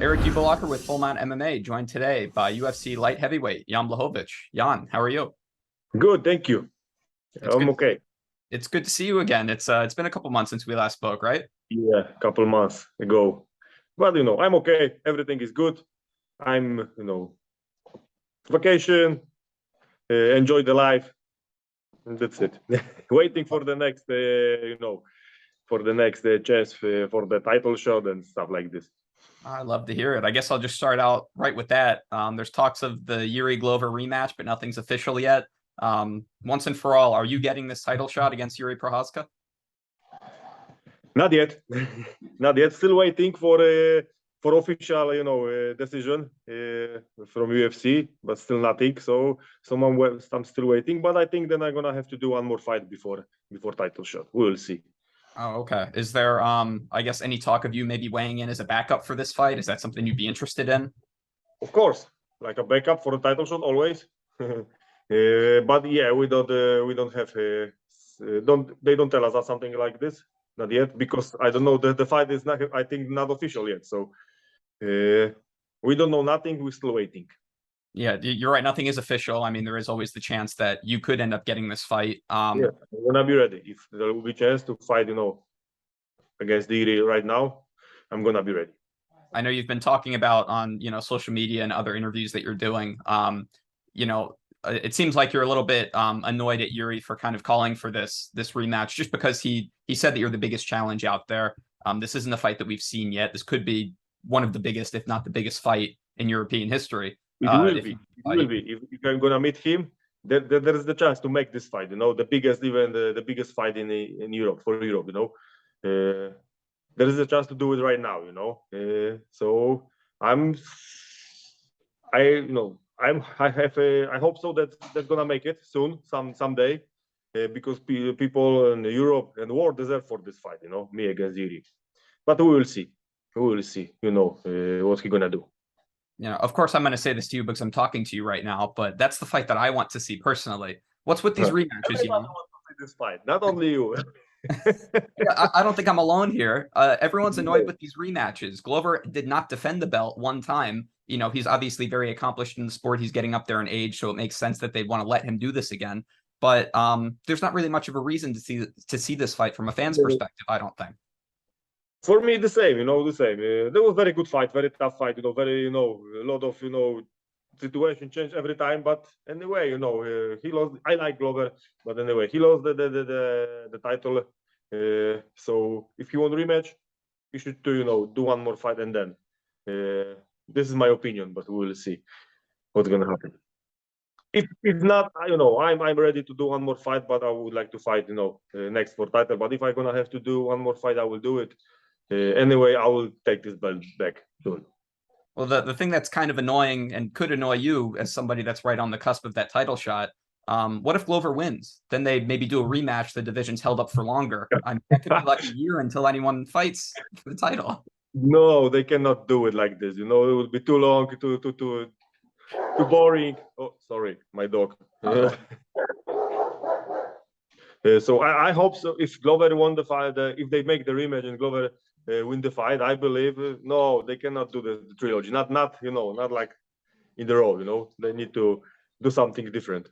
Erik with Full Mount MMA, joined today by UFC light heavyweight Jan Blachowicz. Jan, how are you? Good, thank you. I'm okay. It's good to see you again. It's been a couple months since we last spoke, right? Yeah, a couple months ago. But I'm okay. Everything is good. I'm vacation, enjoy the life. And that's it. Waiting for the next for the next chance for the title shot and stuff like this. I love to hear it. I guess I'll just start out right with that. There's talks of the Jiri Glover rematch, but nothing's official yet. Once and for all, are you getting this title shot against Jiri Prochazka? Not yet. Not yet. Still waiting for official decision from UFC, but still nothing. So I'm still waiting. But I think then I'm gonna have to do one more fight before title shot. We'll see. Oh, okay. Is there I guess any talk of you maybe weighing in as a backup for this fight? Is that something you'd be interested in? Of course, like a backup for a title shot always. But yeah, we don't have they don't tell us something like this. Not yet, because I don't know, the fight is not, I think, not official yet. So we don't know nothing. We're still waiting. Yeah, you're right. Nothing is official. I mean, there is always the chance that you could end up getting this fight. Yeah, I'm gonna be ready. If there will be a chance to fight, against Jiri right now, I'm gonna be ready. I know you've been talking about on, social media and other interviews that you're doing. It seems like you're a little bit annoyed at Jiri for kind of calling for this rematch, just because he said that you're the biggest challenge out there. This isn't a fight that we've seen yet. This could be one of the biggest, if not the biggest fight in European history. It will be. It will be. If I'm gonna meet him, there is the chance to make this fight. The biggest, even the biggest fight in Europe, for Europe. There is a chance to do it right now. So I hope so that they're gonna make it soon, someday, because people in Europe and the world deserve for this fight. Me against Jiri. But we will see. We will see. What he's gonna do. Of course, I'm going to say this to you because I'm talking to you right now, but that's the fight that I want to see personally. What's with these rematches? I want to see this fight, not only you. Yeah, I don't think I'm alone here. Everyone's annoyed with these rematches. Glover did not defend the belt one time. He's obviously very accomplished in the sport. He's getting up there in age, so it makes sense that they'd want to let him do this again. But there's not really much of a reason to see this fight from a fan's perspective, I don't think. For me, the same, the same. There was very good fight, very tough fight, very, a lot of, situation change every time. But anyway, he lost. I like Glover, but anyway, he lost the title. So if you want rematch, you should do one more fight, and then this is my opinion, but we will see what's gonna happen. If not, I'm ready to do one more fight, but I would like to fight, next for title. But if I'm gonna have to do one more fight, I will do it. Anyway, I will take this belt back soon. Well, the thing that's kind of annoying and could annoy you as somebody that's right on the cusp of that title shot, what if Glover wins? Then they maybe do a rematch. The division's held up for longer. That could be like a year until anyone fights for the title. No, they cannot do it like this. It will be too long, too boring. Oh, sorry, my dog. So I hope so. If Glover won the fight, if they make the rematch and Glover win the fight, I believe no, they cannot do the trilogy. Not like in the row. They need to do something different.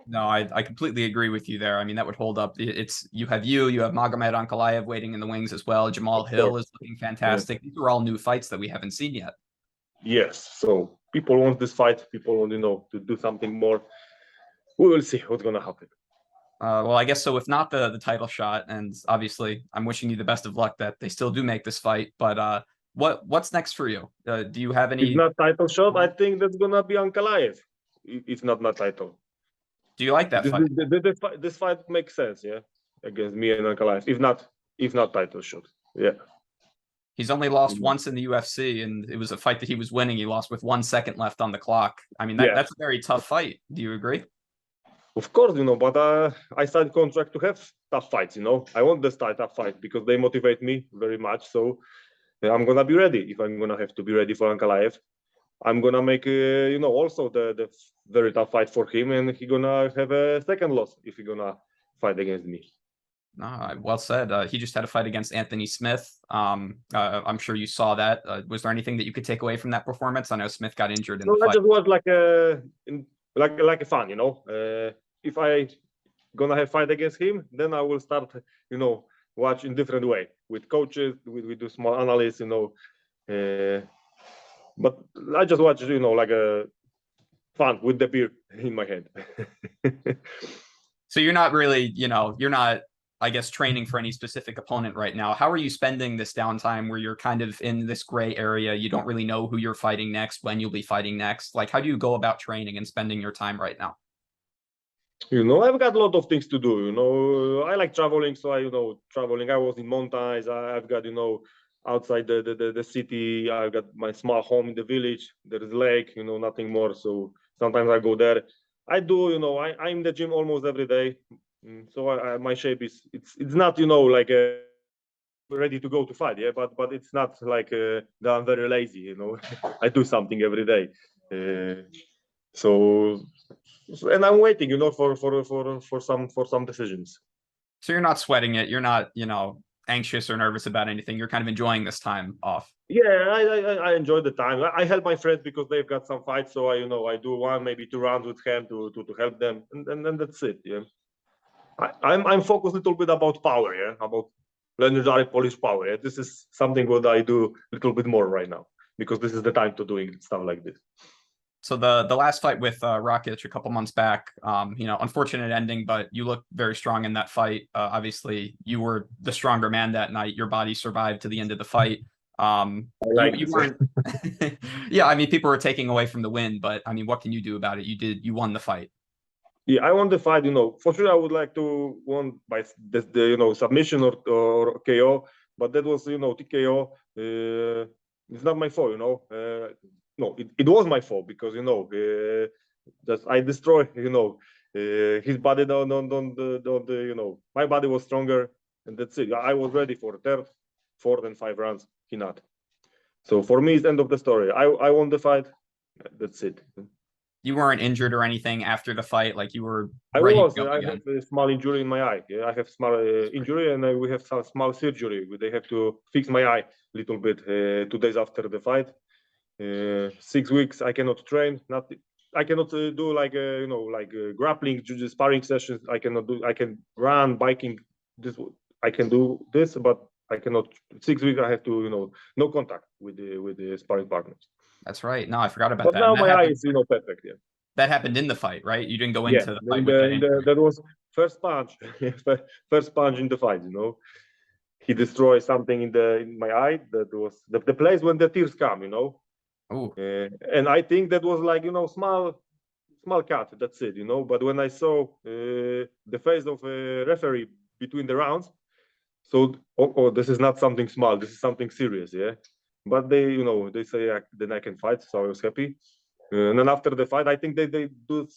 No, I completely agree with you there. I mean, that would hold up. You have Magomed Ankalaev waiting in the wings as well. Jamahal Hill is looking fantastic. These are all new fights that we haven't seen yet. Yes, so people want this fight. People want to do something more. We will see what's gonna happen. Well, I guess so. If not the title shot, and obviously I'm wishing you the best of luck that they still do make this fight. But what's next for you? Do you have any? If not title shot, I think that's gonna be Ankalaev. If not my title. Do you like that fight? This fight makes sense, yeah, against me and Ankalaev. If not title shot, yeah. He's only lost once in the UFC, and it was a fight that he was winning. He lost with 1 second left on the clock. I mean, that's a very tough fight. Do you agree? Of course, but I signed contract to have tough fights. I want this tough fight because they motivate me very much. So I'm gonna be ready. If I'm gonna have to be ready for Ankalaev, I'm gonna make also the very tough fight for him, and he's gonna have a second loss if he's gonna fight against me. No, well said. He just had a fight against Anthony Smith. I'm sure you saw that. Was there anything that you could take away from that performance? I know Smith got injured in No, the I fight. just was like a fun, you know. If I gonna have fight against him, then I will start, you know, watch in different way with coaches. We do small analysis, you know. But I just watch, you know, like a fun with the beer in my hand. So you're not really, you're not, I guess, training for any specific opponent right now. How are you spending this downtime where you're kind of in this gray area? You don't really know who you're fighting next, when you'll be fighting next. Like, how do you go about training and spending your time right now? You know, I've got a lot of things to do. You know, I like traveling, so traveling. I was in mountains. I've got, you know, outside the city. I've got my small home in the village. There is lake, you know, nothing more. So sometimes I go there. I do, you know, I'm in the gym almost every day. So my shape it's not, you know, like ready to go to fight, yeah. But it's not like that I'm very lazy, you know. I do something every day. So and I'm waiting, you know, for some decisions. So you're not sweating it. You're not, anxious or nervous about anything. You're kind of enjoying this time off. Yeah, I enjoy the time. I help my friends because they've got some fights, so I do one maybe 2 rounds with them to help them, and then that's it. Yeah, I'm focused a little bit about power. Yeah, about legendary Polish power. Yeah? This is something what I do a little bit more right now because this is the time to doing stuff like this. So the last fight with Rakic a couple months back, unfortunate ending, but you looked very strong in that fight. Obviously, you were the stronger man that night. Your body survived to the end of the fight. You weren't. Yeah, I mean, people were taking away from the win, but I mean, what can you do about it? You won the fight. Yeah, I won the fight. You know, for sure, I would like to won by the submission or KO, but that was TKO. It's not my fault. No, it was my fault because just I destroyed his body. My body was stronger, and that's it. I was ready for third, fourth, and 5 rounds. He not. So for me, it's end of the story. I won the fight. That's it. You weren't injured or anything after the fight, like you were I ready was. to go I again. have a small injury in my eye. Yeah, I have small injury, and we have some small surgery. They have to fix my eye a little bit 2 days after the fight. 6 weeks I cannot train. Not I cannot do like grappling, sparring sessions. I cannot do. I can run, biking. This I can do this, but I cannot. 6 weeks I have to no contact with the sparring partners. That's right. No, I forgot about But that. And now that my eye happened. is perfect. Yeah. That happened in the fight, right? You didn't go Yeah, into the fight with that injury. that was first punch, first punch in the fight. He destroyed something in my eye. That was the place when the tears come. Oh, And I think that was like small cut. That's it. But when I saw the face of a referee between the rounds, so this is not something small. This is something serious. Yeah. But they say then I can fight, so I was happy. And then after the fight, I think they do,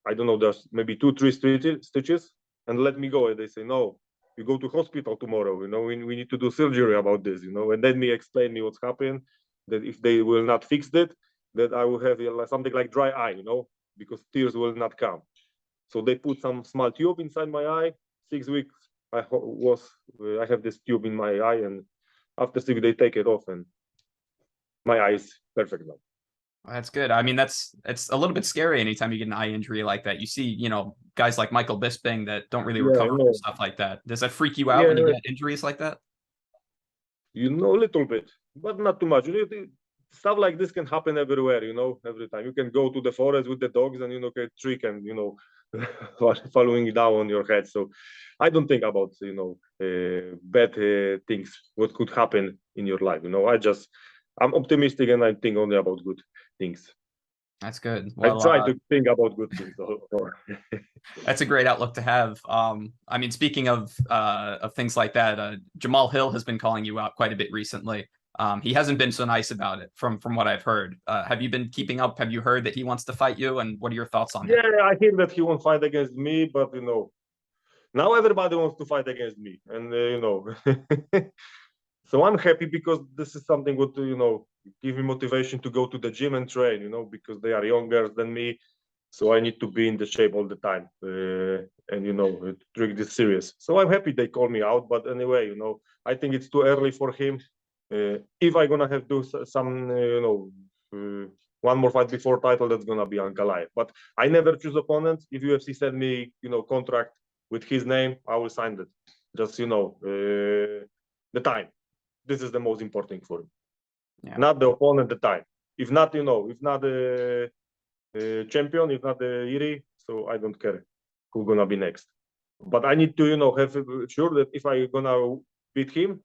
I don't know, there's maybe 2-3 stitches and let me go. And they say, no, you go to hospital tomorrow. We need to do surgery about this, and then me explain me what's happened, that if they will not fix it, that I will have something like dry eye, because tears will not come. So they put some small tube inside my eye. 6 weeks, I have this tube in my eye, and after 6 they take it off, and my eye is perfect now. that's good. I mean, it's a little bit scary anytime you get an eye injury like that. You see, guys like Michael Bisping that don't really recover from stuff like that. Does that freak you out when you get injuries like that? A little bit, but not too much. Stuff like this can happen everywhere, every time. You can go to the forest with the dogs and, a tree can, following down on your head. So I don't think about, bad things, what could happen in your life. I'm optimistic and I think only about good things. That's good. Well, I try to think about good things. That's a great outlook to have. I mean, speaking of things like that, Jamahal Hill has been calling you out quite a bit recently. He hasn't been so nice about it from what I've heard. Have you been keeping up? Have you heard that he wants to fight you? And what are your thoughts on that? Yeah, I hear that he won't fight against me, but now everybody wants to fight against me, and so I'm happy because this is something what give me motivation to go to the gym and train. Because they are younger than me. So I need to be in the shape all the time, and take this serious. So I'm happy they call me out, but anyway, I think it's too early for him. If I'm gonna have to do some, one more fight before title, that's gonna be Ankalaev. But I never choose opponents. If UFC send me, contract with his name, I will sign it. Just the time. This is the most important for me. Yeah. Not the opponent, the time. If not, if not the champion, if not the Jiri, so I don't care who's gonna be next. But I need to, have sure that if I gonna beat him,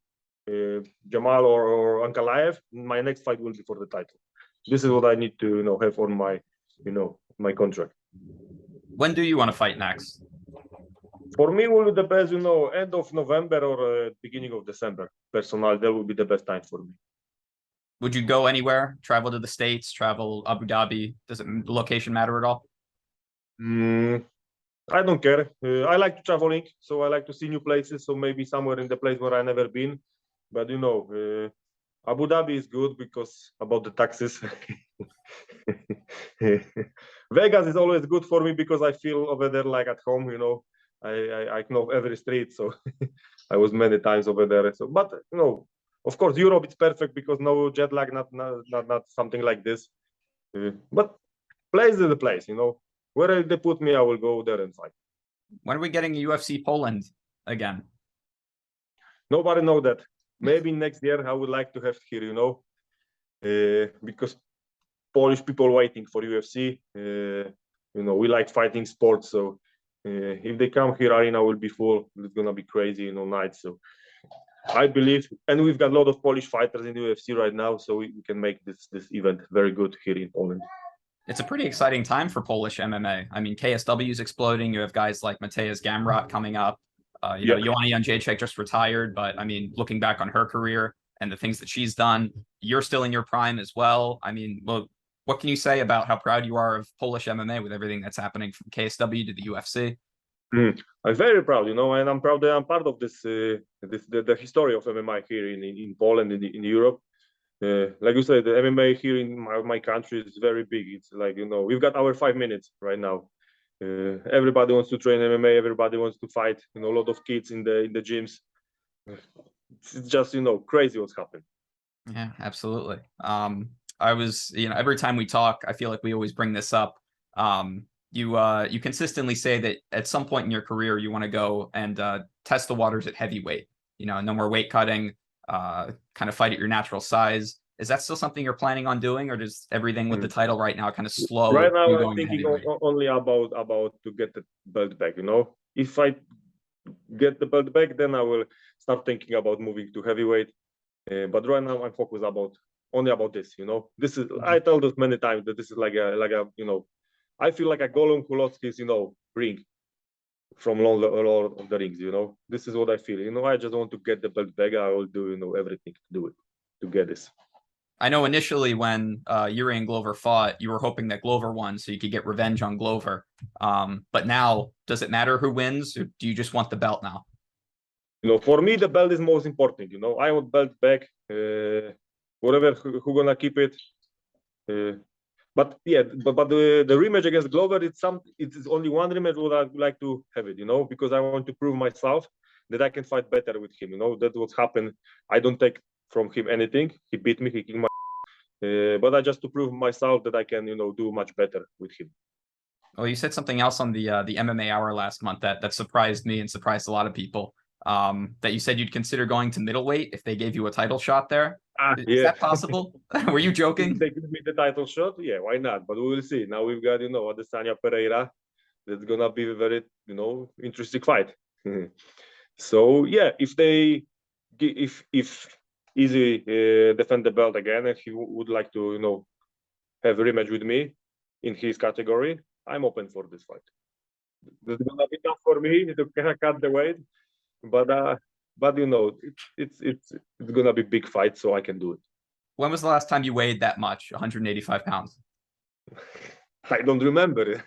Jamahal or Ankalaev, my next fight will be for the title. This is what I need to, have on my, my contract. When do you want to fight next? For me, will be the best, end of November or beginning of December. Personally, that will be the best time for me. Would you go anywhere? Travel to the States? Travel Abu Dhabi? Does it location matter at all? I don't care. I like traveling, so I like to see new places. So maybe somewhere in the place where I never been. But Abu Dhabi is good because about the taxes. Vegas is always good for me because I feel over there like at home. I know every street, so I was many times over there. So, but of course, Europe is perfect because no jet lag, not something like this. But place is the place, Where they put me, I will go there and fight. When are we getting UFC Poland again? Nobody know that. Maybe next year I would like to have here, because Polish people waiting for UFC. We like fighting sports, so if they come here, arena will be full. It's gonna be crazy, night. So I believe, and we've got a lot of Polish fighters in UFC right now, so we can make this event very good here in Poland. It's a pretty exciting time for Polish MMA. I mean, KSW is exploding. You have guys like Mateusz Gamrot coming up. Joanna Jędrzejczyk just retired, but I mean, looking back on her career and the things that she's done, you're still in your prime as well. I mean, well, what can you say about how proud you are of Polish MMA with everything that's happening from KSW to the UFC? I'm very proud, and I'm proud that I'm part of this, the history of MMA here in Poland, in Europe. Like you said, the MMA here in my country is very big. It's like, we've got our 5 minutes right now. Everybody wants to train MMA. Everybody wants to fight. A lot of kids in the gyms. It's just, crazy what's happened. Yeah, absolutely. I was, every time we talk, I feel like we always bring this up. You consistently say that at some point in your career, you want to go and test the waters at heavyweight. No more weight cutting. Kind of fight at your natural size. Is that still something you're planning on doing, or does everything with the title right now kind of slow? Right now, I'm thinking only about to get the belt back. If I get the belt back, then I will start thinking about moving to heavyweight. But right now, I'm focused only about this. This is I told this many times that this is like a I feel like a Gollum who lost his ring from Lord of the Rings. This is what I feel. I just want to get the belt back. I will do everything to do it to get this. I know initially when Jiri and Glover fought, you were hoping that Glover won so you could get revenge on Glover. But now, does it matter who wins, or do you just want the belt now? For me, the belt is most important. I want belt back. Whatever who gonna keep it. But the rematch against Glover, it's only one rematch what I would like to have it, because I want to prove myself that I can fight better with him. That's what's happened. I don't take from him anything. He beat me, he kicked my but I just to prove myself that I can, do much better with him. Well, you said something else on the MMA Hour last month that surprised me and surprised a lot of people. That you said you'd consider going to middleweight if they gave you a title shot there. Is that possible? Were you joking? If they give me the title shot, yeah, why not? But we will see. Now we've got, Adesanya Pereira. That's gonna be a very, interesting fight. So yeah, if Easy defend the belt again and he would like to, have a rematch with me in his category, I'm open for this fight. It's gonna be tough for me to cut the weight, but it's gonna be big fight, so I can do it. When was the last time you weighed that much, 185 pounds? I don't remember.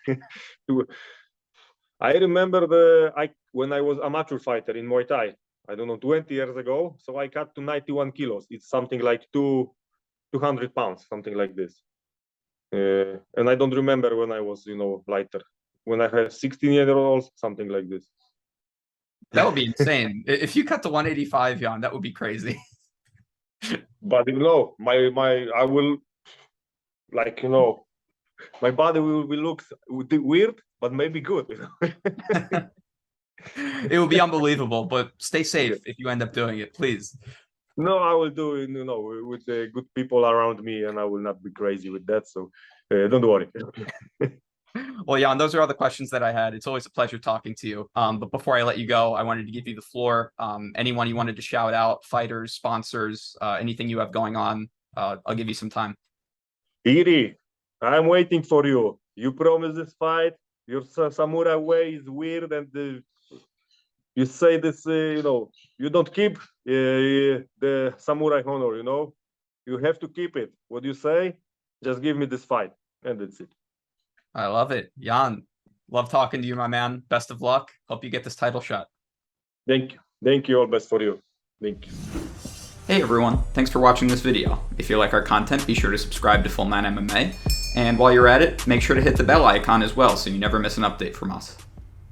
I remember when I was amateur fighter in Muay Thai. I don't know, 20 years ago. So I cut to 91 kilos. It's something like 200 pounds, something like this. And I don't remember when I was, lighter. When I had 16-year-olds, something like this. That would be insane. If you cut to 185, Jan, that would be crazy. But I will, like, my body will look weird, but maybe good. It would be unbelievable, but stay safe if you end up doing it, please. No, I will do it, with good people around me, and I will not be crazy with that. So don't worry. Well, Jan, those are all the questions that I had. It's always a pleasure talking to you. But before I let you go, I wanted to give you the floor. Anyone you wanted to shout out, fighters, sponsors, anything you have going on, I'll give you some time. Jiri, I'm waiting for you. You promised this fight. Your samurai way is weird, and you say this, you don't keep the samurai honor, You have to keep it. What do you say? Just give me this fight, and that's it. I love it. Jan, love talking to you, my man. Best of luck. Hope you get this title shot. Thank you. Thank you. All best for you. Thank you. Hey everyone, thanks for watching this video. If you like our content, be sure to subscribe to Full Man MMA. And while you're at it, make sure to hit the bell icon as well so you never miss an update from us.